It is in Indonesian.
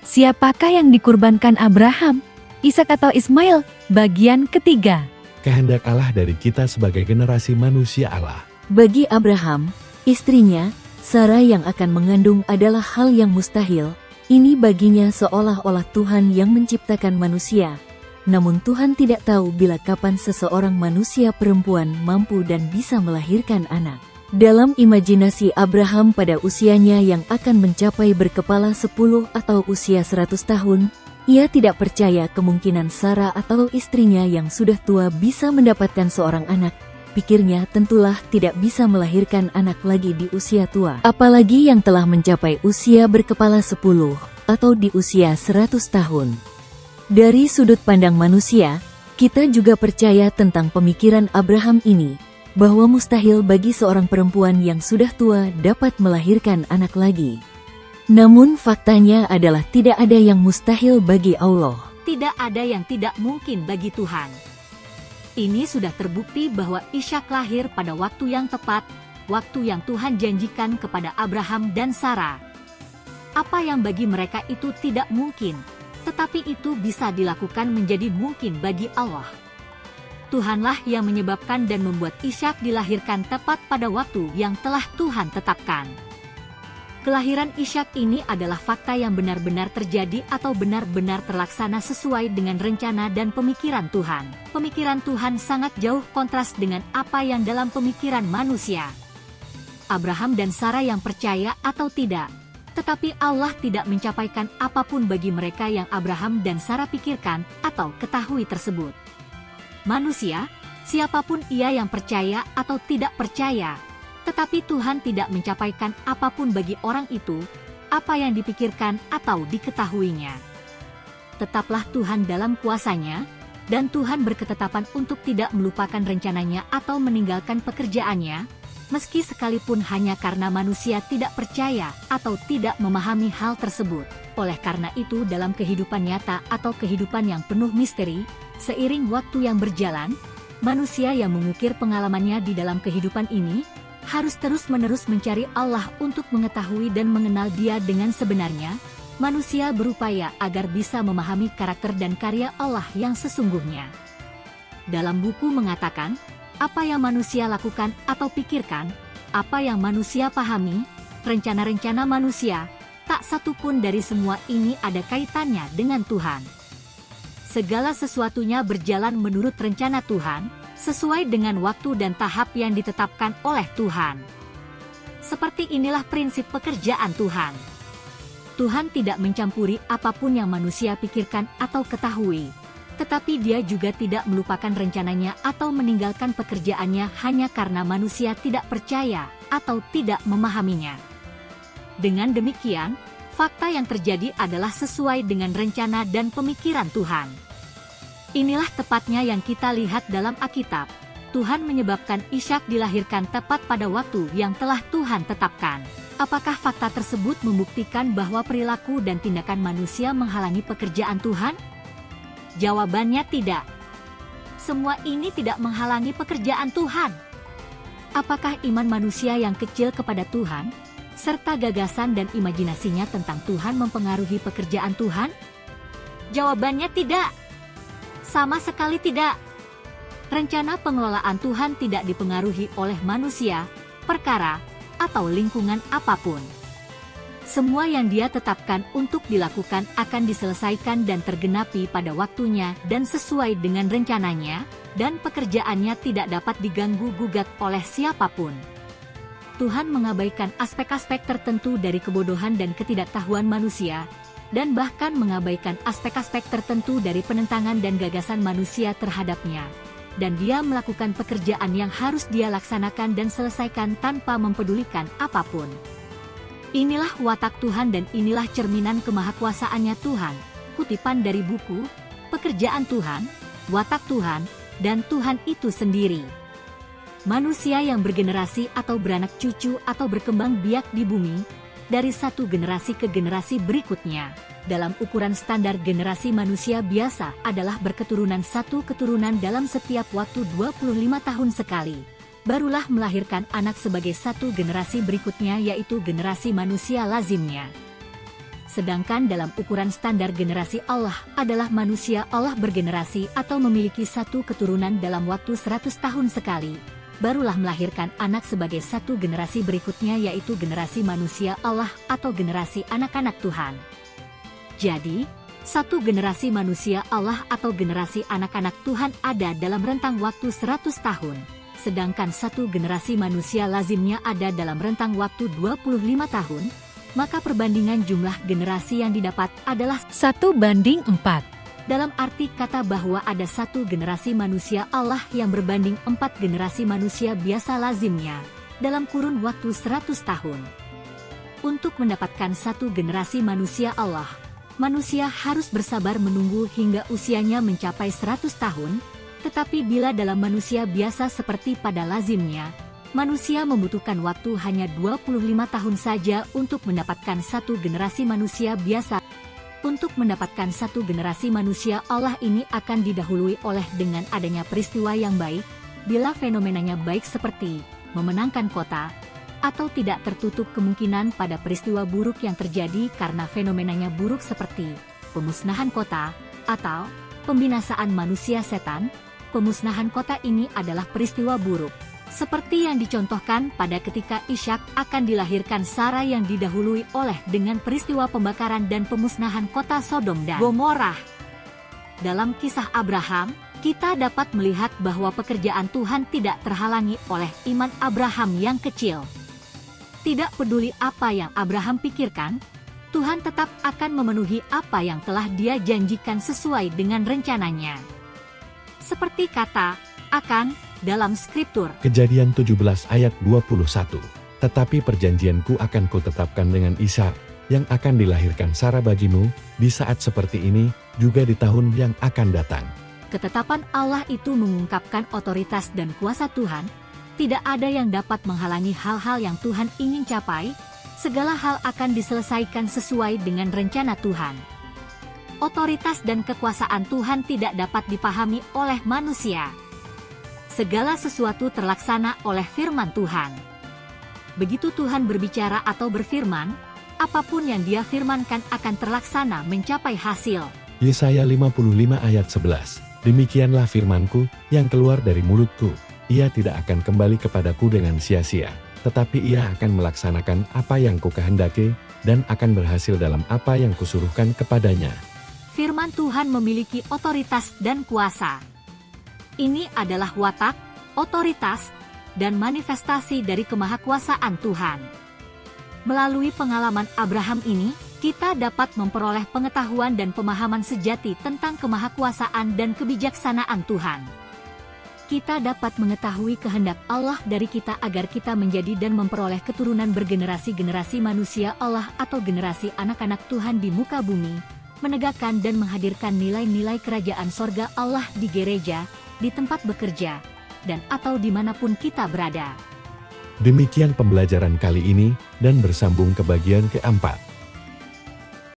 Siapakah yang dikurbankan Abraham, Ishak atau Ismail? Bagian ketiga. Kehendak Allah dari kita sebagai generasi manusia Allah. Bagi Abraham, istrinya, Sarah yang akan mengandung adalah hal yang mustahil. Ini baginya seolah-olah Tuhan yang menciptakan manusia. Namun Tuhan tidak tahu bila kapan seseorang manusia perempuan mampu dan bisa melahirkan anak. Dalam imajinasi Abraham pada usianya yang akan mencapai berkepala 10 atau usia 100 tahun, ia tidak percaya kemungkinan Sarah atau istrinya yang sudah tua bisa mendapatkan seorang anak. Pikirnya tentulah tidak bisa melahirkan anak lagi di usia tua, apalagi yang telah mencapai usia berkepala 10 atau di usia 100 tahun. Dari sudut pandang manusia, kita juga percaya tentang pemikiran Abraham ini, bahwa mustahil bagi seorang perempuan yang sudah tua dapat melahirkan anak lagi. Namun faktanya adalah tidak ada yang mustahil bagi Allah. Tidak ada yang tidak mungkin bagi Tuhan. Ini sudah terbukti bahwa Ishak lahir pada waktu yang tepat, waktu yang Tuhan janjikan kepada Abraham dan Sarah. Apa yang bagi mereka itu tidak mungkin, tetapi itu bisa dilakukan menjadi mungkin bagi Allah. Tuhanlah yang menyebabkan dan membuat Ishak dilahirkan tepat pada waktu yang telah Tuhan tetapkan. Kelahiran Ishak ini adalah fakta yang benar-benar terjadi atau benar-benar terlaksana sesuai dengan rencana dan pemikiran Tuhan. Pemikiran Tuhan sangat jauh kontras dengan apa yang dalam pemikiran manusia. Abraham dan Sarah yang percaya atau tidak, tetapi Allah tidak mencapaikan apapun bagi mereka yang Abraham dan Sarah pikirkan atau ketahui tersebut. Manusia, siapapun ia yang percaya atau tidak percaya, tetapi Tuhan tidak mencapaikan apapun bagi orang itu, apa yang dipikirkan atau diketahuinya. Tetaplah Tuhan dalam kuasanya, dan Tuhan berketetapan untuk tidak melupakan rencananya atau meninggalkan pekerjaannya, meski sekalipun hanya karena manusia tidak percaya atau tidak memahami hal tersebut. Oleh karena itu dalam kehidupan nyata atau kehidupan yang penuh misteri, seiring waktu yang berjalan, manusia yang mengukir pengalamannya di dalam kehidupan ini, harus terus-menerus mencari Allah untuk mengetahui dan mengenal Dia dengan sebenarnya. Manusia berupaya agar bisa memahami karakter dan karya Allah yang sesungguhnya. Dalam buku mengatakan, apa yang manusia lakukan atau pikirkan, apa yang manusia pahami, rencana-rencana manusia, tak satu pun dari semua ini ada kaitannya dengan Tuhan. Segala sesuatunya berjalan menurut rencana Tuhan, sesuai dengan waktu dan tahap yang ditetapkan oleh Tuhan. Seperti inilah prinsip pekerjaan Tuhan. Tuhan tidak mencampuri apapun yang manusia pikirkan atau ketahui, tetapi Dia juga tidak melupakan rencananya atau meninggalkan pekerjaannya hanya karena manusia tidak percaya atau tidak memahaminya. Dengan demikian, fakta yang terjadi adalah sesuai dengan rencana dan pemikiran Tuhan. Inilah tepatnya yang kita lihat dalam Alkitab. Tuhan menyebabkan Ishak dilahirkan tepat pada waktu yang telah Tuhan tetapkan. Apakah fakta tersebut membuktikan bahwa perilaku dan tindakan manusia menghalangi pekerjaan Tuhan? Jawabannya tidak. Semua ini tidak menghalangi pekerjaan Tuhan. Apakah iman manusia yang kecil kepada Tuhan, serta gagasan dan imajinasinya tentang Tuhan mempengaruhi pekerjaan Tuhan? Jawabannya tidak. Sama sekali tidak. Rencana pengelolaan Tuhan tidak dipengaruhi oleh manusia, perkara, atau lingkungan apapun. Semua yang Dia tetapkan untuk dilakukan akan diselesaikan dan tergenapi pada waktunya dan sesuai dengan rencananya, dan pekerjaannya tidak dapat diganggu-gugat oleh siapapun. Tuhan mengabaikan aspek-aspek tertentu dari kebodohan dan ketidaktahuan manusia, dan bahkan mengabaikan aspek-aspek tertentu dari penentangan dan gagasan manusia terhadapnya. Dan Dia melakukan pekerjaan yang harus Dia laksanakan dan selesaikan tanpa mempedulikan apapun. Inilah watak Tuhan dan inilah cerminan kemahakuasaannya Tuhan. Kutipan dari buku, Pekerjaan Tuhan, Watak Tuhan, dan Tuhan itu sendiri. Manusia yang bergenerasi atau beranak cucu atau berkembang biak di bumi, dari satu generasi ke generasi berikutnya. Dalam ukuran standar generasi manusia biasa adalah berketurunan satu keturunan dalam setiap waktu 25 tahun sekali. Barulah melahirkan anak sebagai satu generasi berikutnya yaitu generasi manusia lazimnya. Sedangkan dalam ukuran standar generasi Allah adalah manusia Allah bergenerasi atau memiliki satu keturunan dalam waktu 100 tahun sekali. Barulah melahirkan anak sebagai satu generasi berikutnya, yaitu generasi manusia Allah atau generasi anak-anak Tuhan. Jadi, satu generasi manusia Allah atau generasi anak-anak Tuhan ada dalam rentang waktu 100 tahun. Sedangkan satu generasi manusia lazimnya ada dalam rentang waktu 25 tahun, maka perbandingan jumlah generasi yang didapat adalah 1:4. dalam arti kata bahwa ada satu generasi manusia Allah yang berbanding 4 generasi manusia biasa lazimnya dalam kurun waktu 100 tahun. Untuk mendapatkan satu generasi manusia Allah, manusia harus bersabar menunggu hingga usianya mencapai 100 tahun, tetapi bila dalam manusia biasa seperti pada lazimnya, manusia membutuhkan waktu hanya 25 tahun saja untuk mendapatkan satu generasi manusia biasa. Untuk mendapatkan satu generasi manusia Allah ini akan didahului oleh dengan adanya peristiwa yang baik, bila fenomenanya baik seperti memenangkan kota, atau tidak tertutup kemungkinan pada peristiwa buruk yang terjadi karena fenomenanya buruk seperti pemusnahan kota, atau pembinasaan manusia setan. Pemusnahan kota ini adalah peristiwa buruk, seperti yang dicontohkan pada ketika Ishak akan dilahirkan Sarah yang didahului oleh dengan peristiwa pembakaran dan pemusnahan kota Sodom dan Gomorrah. Dalam kisah Abraham, kita dapat melihat bahwa pekerjaan Tuhan tidak terhalangi oleh iman Abraham yang kecil. Tidak peduli apa yang Abraham pikirkan, Tuhan tetap akan memenuhi apa yang telah Dia janjikan sesuai dengan rencananya. Seperti kata akan dalam Skriptur. Kejadian 17 ayat 21. Tetapi perjanjianku akan kutetapkan dengan Ishak, yang akan dilahirkan Sarah bagimu, di saat seperti ini, juga di tahun yang akan datang. Ketetapan Allah itu mengungkapkan otoritas dan kuasa Tuhan. Tidak ada yang dapat menghalangi hal-hal yang Tuhan ingin capai. Segala hal akan diselesaikan sesuai dengan rencana Tuhan. Otoritas dan kekuasaan Tuhan tidak dapat dipahami oleh manusia. Segala sesuatu terlaksana oleh firman Tuhan. Begitu Tuhan berbicara atau berfirman, apapun yang Dia firmankan akan terlaksana mencapai hasil. Yesaya 55 ayat 11. Demikianlah firmanku, yang keluar dari mulutku. Ia tidak akan kembali kepadaku dengan sia-sia, tetapi ia akan melaksanakan apa yang kukehendaki, dan akan berhasil dalam apa yang kusuruhkan kepadanya. Firman Tuhan memiliki otoritas dan kuasa. Ini adalah watak, otoritas, dan manifestasi dari kemahakuasaan Tuhan. Melalui pengalaman Abraham ini, kita dapat memperoleh pengetahuan dan pemahaman sejati tentang kemahakuasaan dan kebijaksanaan Tuhan. Kita dapat mengetahui kehendak Allah dari kita agar kita menjadi dan memperoleh keturunan bergenerasi-generasi manusia Allah atau generasi anak-anak Tuhan di muka bumi, menegakkan dan menghadirkan nilai-nilai kerajaan sorga Allah di gereja, di tempat bekerja, dan atau dimanapun kita berada. Demikian pembelajaran kali ini, dan bersambung ke bagian keempat.